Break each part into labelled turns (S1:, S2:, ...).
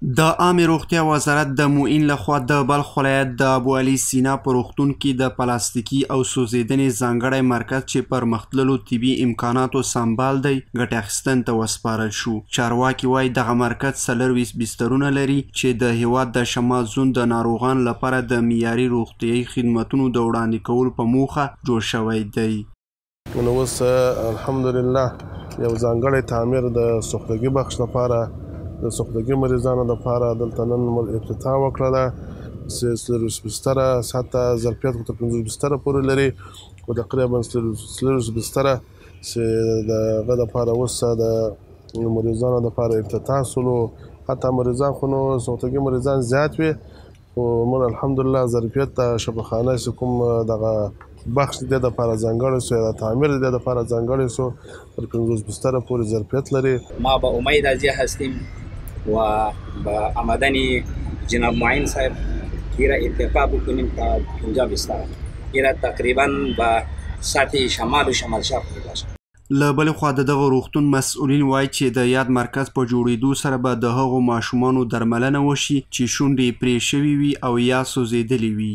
S1: د عامې روغتیا وزارت د معین لخوا د بلخ ولایت د ابو علي سینا په روغتون کې د پلاستیکي او سوځېدنې ځانګړی مرکز چې پرمختللو طبي امکاناتو سمبال دی ګټې اخیستنې ته وسپارل شو. چارواکي وایي دغه مرکز 24 بسترونه لري چې د هیواد د شمال زون د ناروغانو لپاره د معیاري روغتیایي خدمتونو د وړاندې کولو په موخه جوړ شوی دی.
S2: نو اوس الحمدلله یو ځانګړی تعمیر د سوختګي بخش لپاره د سوختګي مریضانو لپاره دلته نن افتتاح وکړله. 24 بستره حتی ظرفیت خو تر 50 بستره پورې لري خو تقریبا 24 بستره چې د هغه دپاره اوس د مریضانو دپاره افتتاح سولو. حتی مریضان خو نو سوختګي مریضان زیات وي خو موږ الحمدلله ظرفیت د شفاخانه چې کوم دغه بخش د دې دپاره ځانګړی سو یا د تعمیر د دې دپاره ځانګړی سو تر 50 بستره پورې ظرفیت لري.
S3: ما به امید ازی هستیم و با آمدن جناب معین صاحب ایرا ارتقا بکنیم تا 50 بستر ایرا تقریبا به سطح شمال و شمال شرق باشه.
S1: له بلې خوا د دغه روغتون مسؤلین وایي چې د یاد مرکز په جوړېدو سره به د هغو ماشومانو درملنه وشي چې شونډې پرې شوي وي او یا سوځېدلي وي.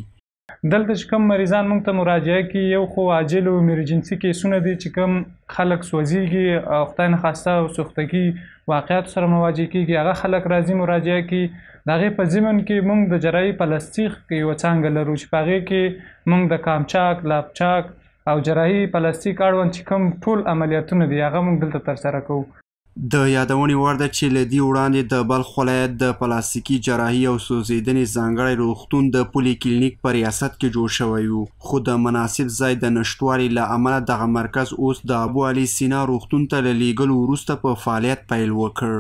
S4: دلته چې کوم مریضان موږ ته مراجعه کوي یو خو عاجل او ایمرجنسي کیسونه دي چې کوم خلک سوځېږي او خدای نخواسته او سوختګي واقعاتو سره مواجه کیږي هغه خلک راځي مراجعه کوي. د هغې په ضمن کې موږ د جراحي پلاستیک یوه څانګه لرو چې په هغې کې موږ د کامچاک لابچاک او جراحي پلاستیک اړوند چې کوم ټول عملیاتونه دي هغه موږ دلته ترسره کوو.
S1: د یادونې وړ ده چې له دې وړاندې د بلخ ولایت د پلاستیکي جراحي او سوځېدنې ځانګړی روغتون د پولي کلینیک په ریاست کې جوړ شوی و خو د مناسب ځای د نشتوالي له امله دغه مرکز اوس د ابو علي سینا روغتون ته له لیږلو وروسته په فعالیت پیل وکړ.